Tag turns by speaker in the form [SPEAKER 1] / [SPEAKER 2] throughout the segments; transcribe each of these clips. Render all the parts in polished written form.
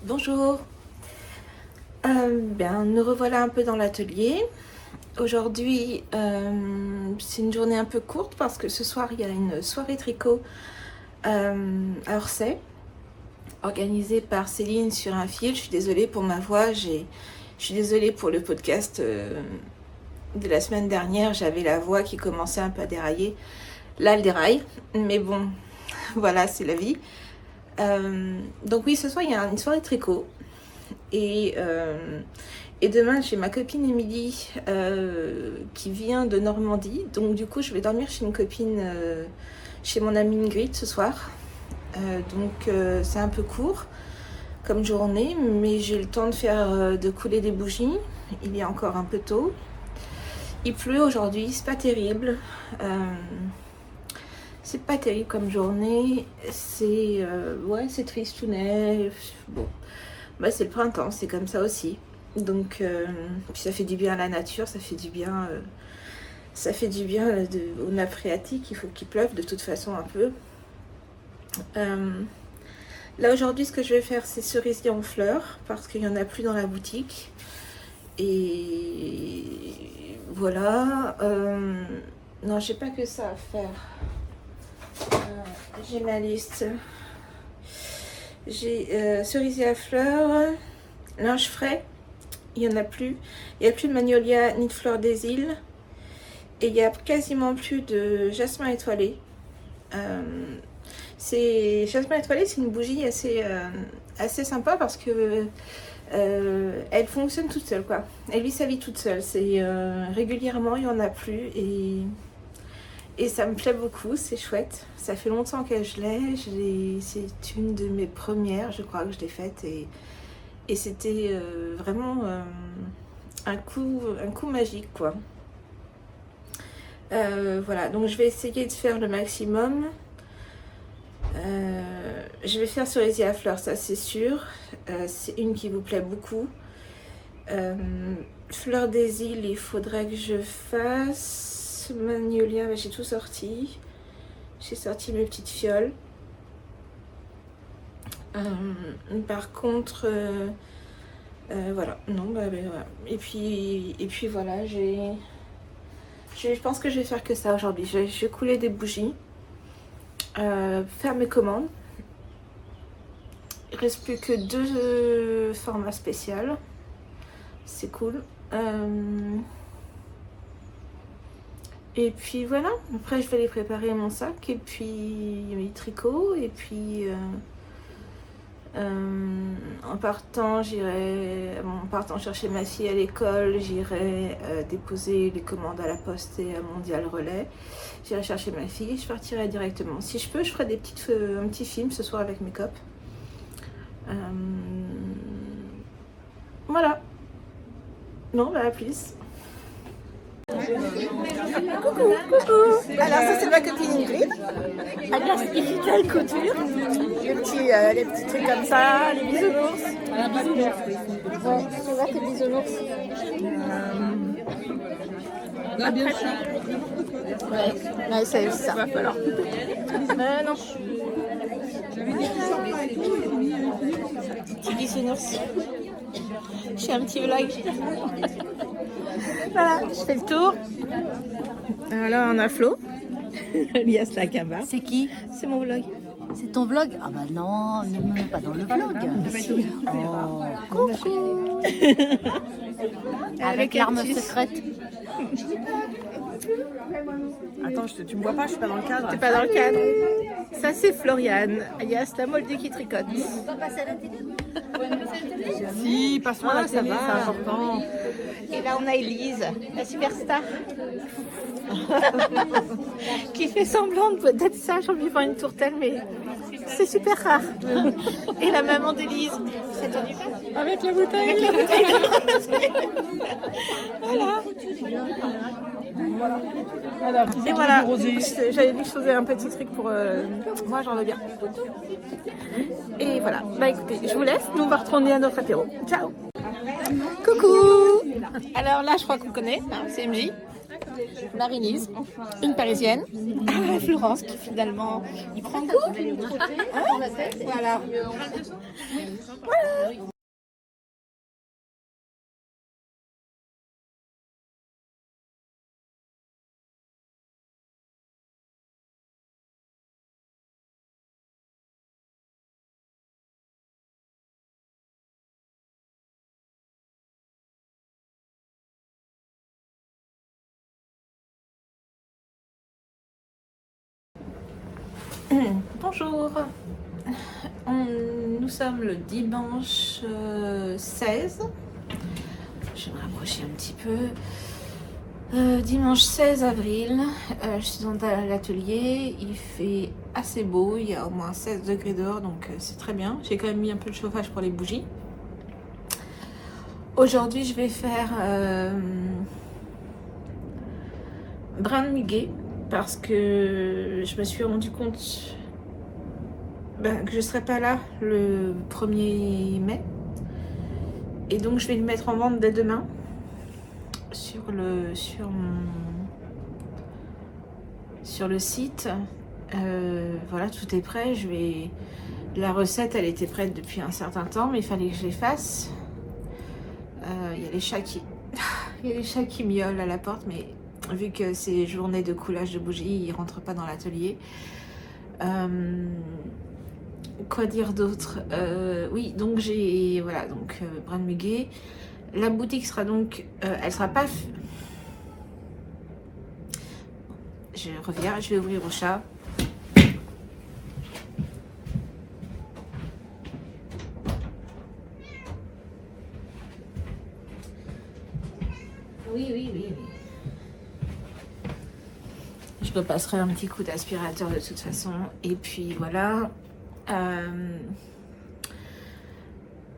[SPEAKER 1] Bonjour, nous revoilà un peu dans l'atelier. Aujourd'hui, c'est une journée un peu courte parce que ce soir, il y a une soirée tricot à Orsay, organisée par Céline sur un fil. Je suis désolée pour ma voix, je suis désolée pour le podcast de la semaine dernière. J'avais la voix qui commençait un peu à dérailler. Là, elle déraille, mais bon, voilà, c'est la vie. Donc oui, ce soir, il y a une soirée tricot. Et demain, j'ai ma copine Émilie qui vient de Normandie. Donc du coup, je vais dormir chez une copine, chez mon amie Ingrid ce soir. C'est un peu court comme journée, mais j'ai le temps de couler des bougies. Il est encore un peu tôt. Il pleut aujourd'hui, c'est pas terrible. C'est pas terrible comme journée. C'est tristounet. Bon. C'est le printemps, c'est comme ça aussi. Donc, puis ça fait du bien à la nature, ça fait du bien aux nappes phréatiques. Il faut qu'il pleuve de toute façon un peu. Là aujourd'hui, ce que je vais faire, c'est cerisier en fleurs parce qu'il n'y en a plus dans la boutique. Et voilà. Non, j'ai pas que ça à faire. J'ai ma liste. J'ai cerisier à fleurs, linge frais, il n'y en a plus. Il n'y a plus de magnolia ni de fleurs des îles. Et il n'y a quasiment plus de jasmin étoilé. Jasmin étoilé, c'est une bougie assez sympa parce que elle fonctionne toute seule, quoi. Elle vit sa vie toute seule. Régulièrement, il n'y en a plus et ça me plaît beaucoup, c'est chouette. Ça fait longtemps que je l'ai. C'est une de mes premières, je crois, que je l'ai faite. Et c'était vraiment un coup magique, quoi. Voilà, donc je vais essayer de faire le maximum. Je vais faire cerisier à fleurs, ça c'est sûr. C'est une qui vous plaît beaucoup. Fleurs des îles, il faudrait que je fasse. Magnolia, j'ai tout sorti. J'ai sorti mes petites fioles. Par contre, voilà. Non, voilà. Et puis voilà, je pense que je vais faire que ça aujourd'hui. Je vais couler des bougies, faire mes commandes. Il reste plus que 2 formats spéciaux. C'est cool. Et puis voilà, après je vais aller préparer mon sac et puis mes tricots et puis en partant chercher ma fille à l'école, j'irai déposer les commandes à la poste et à Mondial Relais. J'irai chercher ma fille et je partirai directement. Si je peux, je ferai un petit film ce soir avec mes copes. Voilà. Non, à plus. Coucou. Alors ça c'est ma copine Ingrid. Alias Efficace Couture. Les petits trucs comme ça, les bisounours. Ouais, tu vois tes bisounours.
[SPEAKER 2] Bien sûr.
[SPEAKER 1] Ouais, c'est ça. Va falloir couper. Non. Petit bisounours. Je fais un petit vlog. Voilà, je fais le tour. Là, on a Flo, alias la Kaba.
[SPEAKER 2] C'est qui?
[SPEAKER 1] C'est mon vlog.
[SPEAKER 2] C'est ton vlog? Ah bah non, ne me mets pas dans le vlog. Oh, coucou. Avec l'arme secrète.
[SPEAKER 3] Attends, tu me vois pas, je suis pas dans le cadre.
[SPEAKER 1] T'es pas dans le cadre. Ça c'est Floriane, alias la molde qui tricote.
[SPEAKER 3] Si, passe-moi la télé, c'est important.
[SPEAKER 1] Et là on a Elise, la superstar, qui fait semblant d'être sage en buvant une tourtelle, mais c'est super rare. Et la maman d'Elise, c'est ton du avec la bouteille. Voilà. Et voilà, j'avais dit que je faisais un petit truc pour moi, j'en veux bien. Et voilà, écoutez, je vous laisse, nous on va retourner à notre apéro. Ciao. Coucou. Alors là, je crois qu'on connaît, hein, c'est MJ. Marie-Lise, une Parisienne, Florence qui finalement y prend goût. Voilà. Bonjour, nous sommes le dimanche 16, je vais me rapprocher un petit peu, dimanche 16 avril, je suis dans l'atelier, il fait assez beau, il y a au moins 16 degrés dehors donc c'est très bien, j'ai quand même mis un peu de chauffage pour les bougies. Aujourd'hui je vais faire brin de muguet. Parce que je me suis rendu compte que je ne serai pas là le 1er mai. Et donc je vais le mettre en vente dès demain sur le site. Voilà, tout est prêt. La recette, elle était prête depuis un certain temps, mais il fallait que je les fasse. Il y a les chats qui miaulent à la porte, mais vu que c'est journée de coulage de bougies, ils rentrent pas dans l'atelier. Quoi dire d'autre? Oui, donc j'ai voilà, donc brin de muguet. La boutique sera donc, elle sera pas. Je reviens, je vais ouvrir au chat. Oui. Je repasserai un petit coup d'aspirateur de toute façon. Et puis voilà.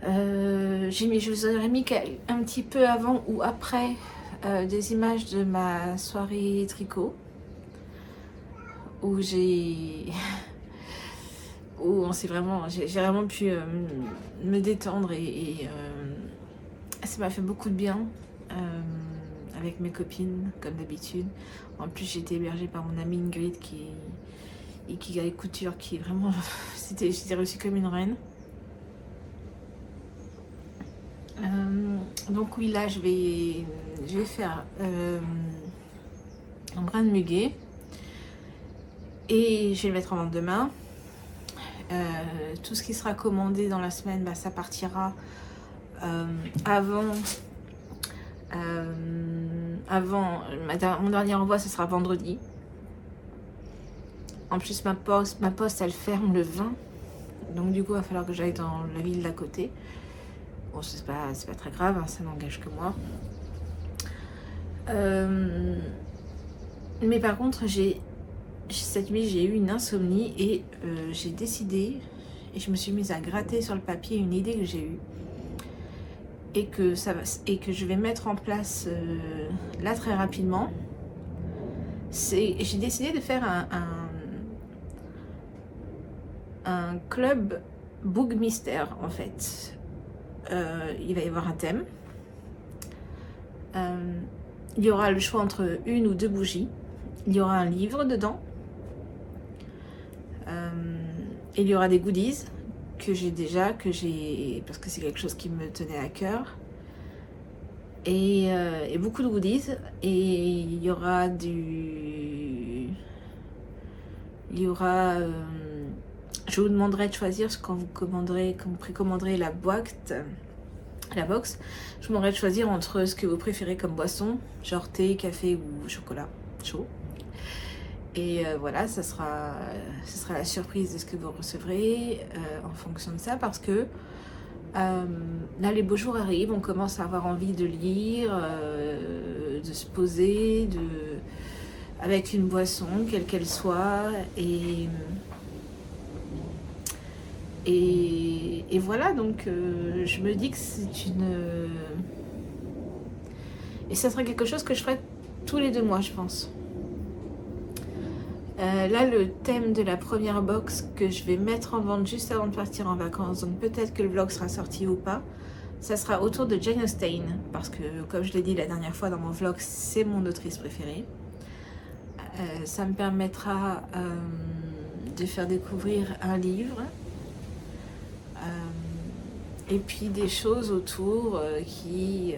[SPEAKER 1] Je vous aurais mis un petit peu avant ou après des images de ma soirée tricot. Où j'ai vraiment pu me détendre et ça m'a fait beaucoup de bien. Avec mes copines, comme d'habitude. En plus, j'ai été hébergée par mon amie Ingrid qui a couture, qui est vraiment... J'étais reçue comme une reine. Donc oui, là, je vais faire un brin de muguet. Et je vais le mettre en vente demain. Tout ce qui sera commandé dans la semaine, ça partira avant mon dernier envoi, ce sera vendredi. En plus, ma poste elle ferme le 20, donc du coup il va falloir que j'aille dans la ville d'à côté. Bon, c'est pas très grave, hein, ça n'engage que moi. Mais par contre, cette nuit j'ai eu une insomnie et j'ai décidé, et je me suis mise à gratter sur le papier une idée que j'ai eue. Et que je vais mettre en place là très rapidement. J'ai décidé de faire un club book mystère en fait. Il va y avoir un thème. Il y aura le choix entre une ou deux bougies. Il y aura un livre dedans. Il y aura des goodies parce que c'est quelque chose qui me tenait à cœur, et beaucoup de goodies, et il y aura je vous demanderai de choisir quand vous précommanderez la box, je vous demanderai de choisir entre ce que vous préférez comme boisson, genre thé, café ou chocolat chaud. Et voilà, ça sera la surprise de ce que vous recevrez en fonction de ça, parce que là les beaux jours arrivent, on commence à avoir envie de lire, de se poser, avec une boisson, quelle qu'elle soit, et voilà, donc je me dis que et ça sera quelque chose que je ferai tous les 2 mois, je pense. Là, le thème de la première box que je vais mettre en vente juste avant de partir en vacances, donc peut-être que le vlog sera sorti ou pas, Ça sera autour de Jane Austen, parce que comme je l'ai dit la dernière fois dans mon vlog, c'est mon autrice préférée. Ça me permettra de faire découvrir un livre et puis des choses autour qui...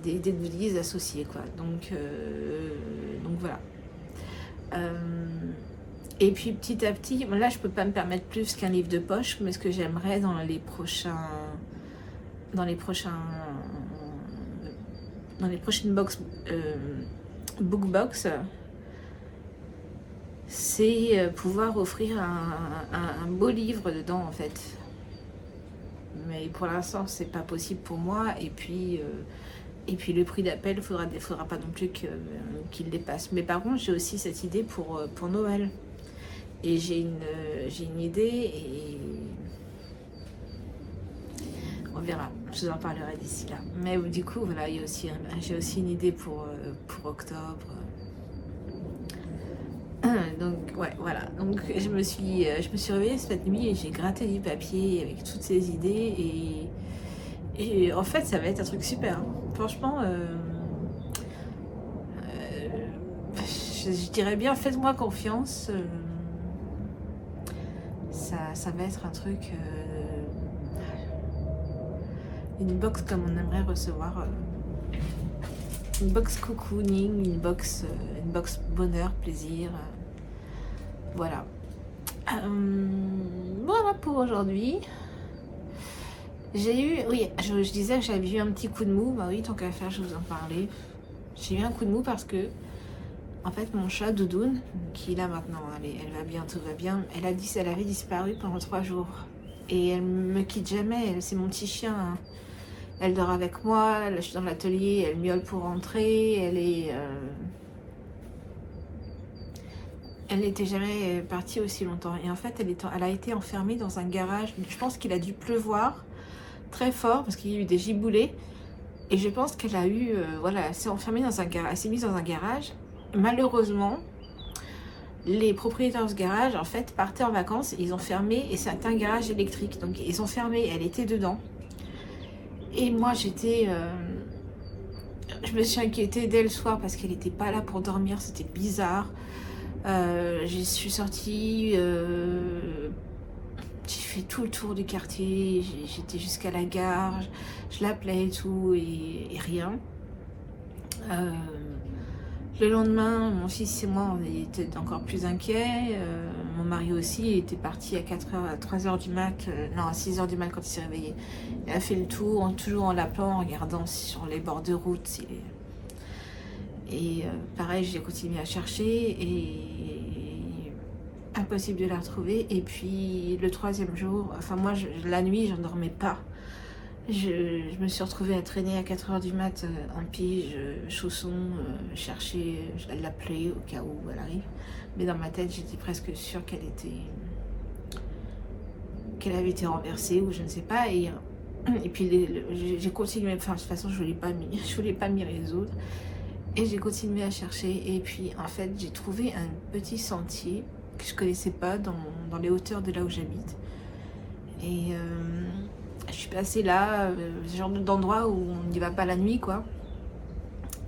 [SPEAKER 1] des goodies associés, quoi. Donc voilà. Et puis petit à petit, là je peux pas me permettre plus qu'un livre de poche, mais ce que j'aimerais dans les prochaines bookbox, c'est pouvoir offrir un beau livre dedans en fait. Mais pour l'instant c'est pas possible pour moi, et puis le prix d'appel, faudra pas non plus qu'il dépasse. Mais par contre j'ai aussi cette idée pour Noël. Et j'ai une idée et on verra, je vous en parlerai d'ici là. Mais du coup, voilà, j'ai aussi une idée pour octobre. Donc, ouais, voilà. Donc, je me suis réveillée cette nuit et j'ai gratté du papier avec toutes ces idées. Et en fait, ça va être un truc super. Hein. Franchement, je dirais bien, faites-moi confiance. Ça va être un truc, une box comme on aimerait recevoir, une box cocooning, une box bonheur, plaisir, voilà. Voilà pour aujourd'hui. J'ai eu, oui, je disais que j'avais eu un petit coup de mou, bah oui, tant qu'à faire, je vous en parlais. J'ai eu un coup de mou parce que en fait, mon chat Doudoune, qui est là maintenant, elle va bien, tout va bien, elle avait disparu pendant 3 jours. Et elle me quitte jamais, c'est mon petit chien. Hein. Elle dort avec moi, là, je suis dans l'atelier, elle miaule pour rentrer, elle n'était jamais partie aussi longtemps. Et en fait, elle a été enfermée dans un garage. Je pense qu'il a dû pleuvoir très fort parce qu'il y a eu des giboulées. Et je pense qu'elle a eu, voilà, elle s'est enfermée dans un garage, elle s'est mise dans un garage. Malheureusement, les propriétaires de ce garage, en fait, partaient en vacances, ils ont fermé, et c'est un garage électrique, donc ils ont fermé, elle était dedans. Et moi, je me suis inquiétée dès le soir parce qu'elle n'était pas là pour dormir, c'était bizarre. Je suis sortie, j'ai fait tout le tour du quartier, j'étais jusqu'à la gare, je l'appelais et tout, et rien. Le lendemain, mon fils et moi, on était encore plus inquiets. Mon mari aussi était parti à 3h du mat, non, à 6h du mat quand il s'est réveillé. Il a fait le tour, toujours en l'appelant, en regardant sur les bords de route. Et pareil, j'ai continué à chercher et impossible de la retrouver. Et puis le 3e jour, enfin moi, la nuit, je ne dormais pas. Je me suis retrouvée à traîner à 4h du mat en pige, chaussons, chercher, je l'appelais au cas où elle arrive. Mais dans ma tête, j'étais presque sûre qu'elle avait été renversée ou je ne sais pas. Et puis j'ai continué, enfin de toute façon je voulais pas m'y résoudre. Et j'ai continué à chercher. Et puis en fait, j'ai trouvé un petit sentier que je connaissais pas dans les hauteurs de là où j'habite. Et je suis passée là, ce genre d'endroit où on n'y va pas la nuit, quoi.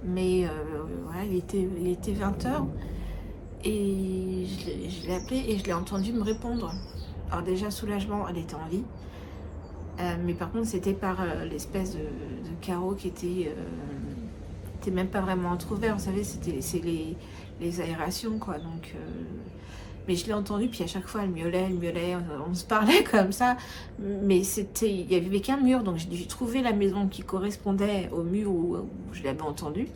[SPEAKER 1] Mais ouais, il était 20h et je l'ai appelée et je l'ai entendu me répondre. Alors déjà, soulagement, elle était en vie. Mais par contre, c'était par l'espèce de carreau qui était même pas vraiment entrouvert. Vous savez, c'est les aérations, quoi. Donc... mais je l'ai entendu, puis à chaque fois elle miaulait, on se parlait comme ça, mais il y avait qu'un mur, donc j'ai dû trouver la maison qui correspondait au mur où je l'avais entendu.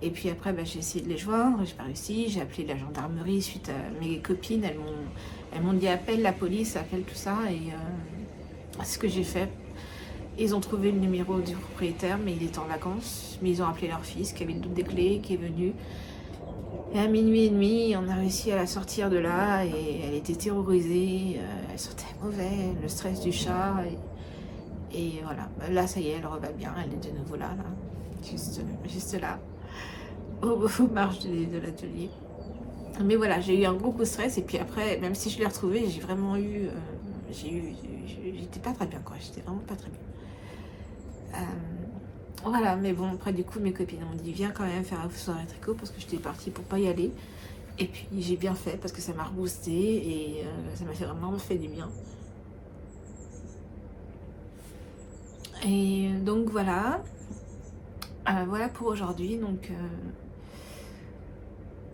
[SPEAKER 1] Et puis après, j'ai essayé de les joindre, j'ai pas réussi, j'ai appelé la gendarmerie suite à mes copines, elles m'ont dit appelle la police, appelle tout ça, et c'est ce que j'ai fait. Ils ont trouvé le numéro du propriétaire, mais il était en vacances, mais ils ont appelé leur fils qui avait le double des clés, qui est venu. Et à 00h30, on a réussi à la sortir de là et elle était terrorisée, elle sentait mauvais, le stress du chat. Et voilà, là ça y est, elle revient bien, elle est de nouveau là juste là, aux marges de l'atelier. Mais voilà, j'ai eu un gros coup de stress et puis après, même si je l'ai retrouvée, j'ai vraiment eu j'étais pas très bien, quoi. J'étais vraiment pas très bien. Voilà, mais bon, après du coup mes copines m'ont dit viens quand même faire la soirée tricot parce que j'étais partie pour pas y aller. Et puis j'ai bien fait parce que ça m'a reboosté et ça m'a fait vraiment fait du bien. Et donc voilà, voilà pour aujourd'hui. Donc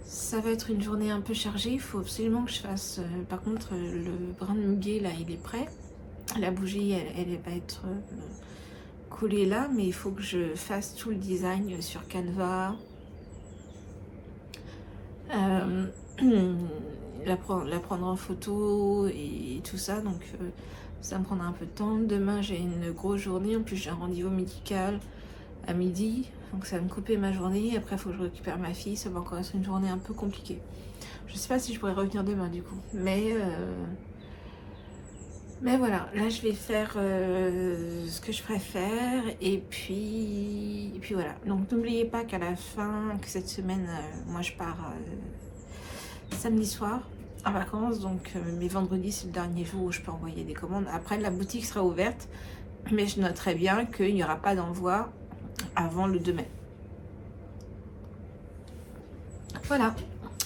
[SPEAKER 1] ça va être une journée un peu chargée. Il faut absolument que je fasse. Par contre, le brin de muguet là, il est prêt. La bougie, elle va être collée là, mais il faut que je fasse tout le design sur Canva. La prendre en photo et tout ça, donc ça me prendra un peu de temps. Demain j'ai une grosse journée, en plus j'ai un rendez-vous médical à midi, donc ça va me couper ma journée. Après il faut que je récupère ma fille, ça va encore être une journée un peu compliquée. Je sais pas si je pourrais revenir demain du coup, mais voilà, là je vais faire ce que je préfère et puis voilà. Donc n'oubliez pas qu'à la fin, que cette semaine, moi je pars samedi soir en vacances, donc mes vendredis c'est le dernier jour où je peux envoyer des commandes. Après la boutique sera ouverte, mais je noterai bien qu'il n'y aura pas d'envoi avant le 2 mai. Voilà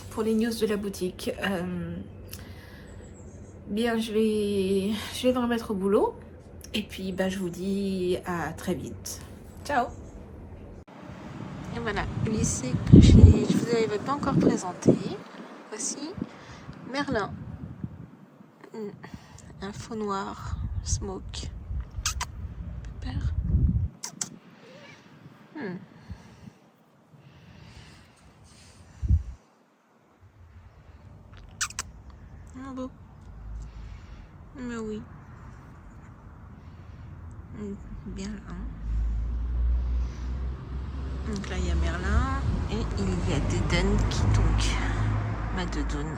[SPEAKER 1] pour les news de la boutique. Bien, je vais me remettre au boulot et puis bah, je vous dis à très vite. Ciao. Et voilà, lycée Prêcher, je vous avais pas encore présenté. Voici Merlin, un faux noir, smoke, pépère. Ah beau. Mais oui. Bien là. Donc là il y a Merlin et il y a Dédène qui donc, ma doudoune,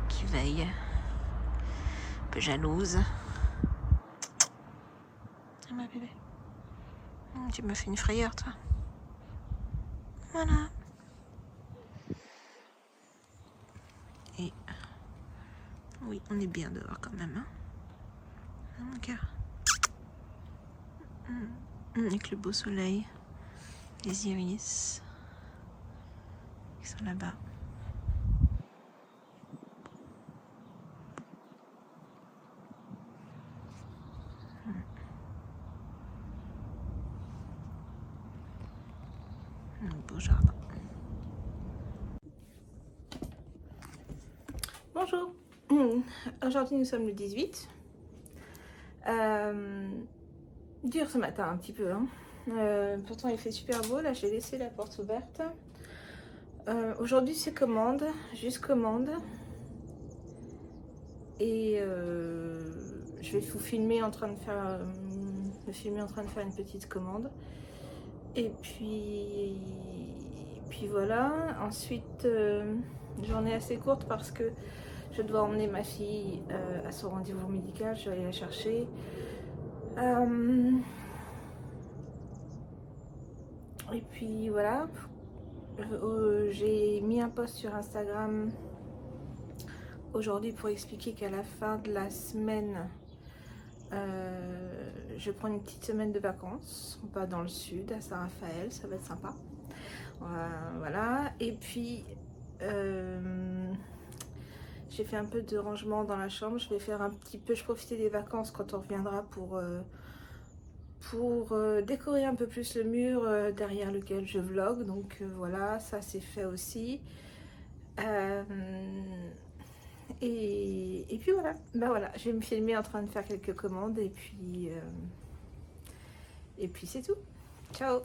[SPEAKER 1] qui veille. Un peu jalouse. Ah ma bébé. Tu m'as fait une frayeur toi. Voilà. Et oui, on est bien dehors quand même. Hein, mon cœur. Avec le beau soleil, les iris qui sont là-bas. Un beau jardin. Bonjour. Aujourd'hui nous sommes le 18. Dur ce matin un petit peu. Hein. Pourtant il fait super beau. Là j'ai laissé la porte ouverte. Aujourd'hui c'est commande, juste commande. Et je vais vous filmer en train de faire une petite commande. Et puis voilà. Ensuite journée assez courte parce que je dois emmener ma fille à son rendez-vous médical. Je vais aller la chercher. Et puis voilà. J'ai mis un post sur Instagram aujourd'hui pour expliquer qu'à la fin de la semaine, je prends une petite semaine de vacances. On va dans le sud, à Saint-Raphaël, ça va être sympa. Voilà. Et puis j'ai fait un peu de rangement dans la chambre. Je vais faire un petit peu, je profiter des vacances quand on reviendra pour décorer un peu plus le mur derrière lequel je vlog. Donc voilà, ça c'est fait aussi. Et puis voilà, ben voilà, je vais me filmer en train de faire quelques commandes et puis c'est tout. Ciao.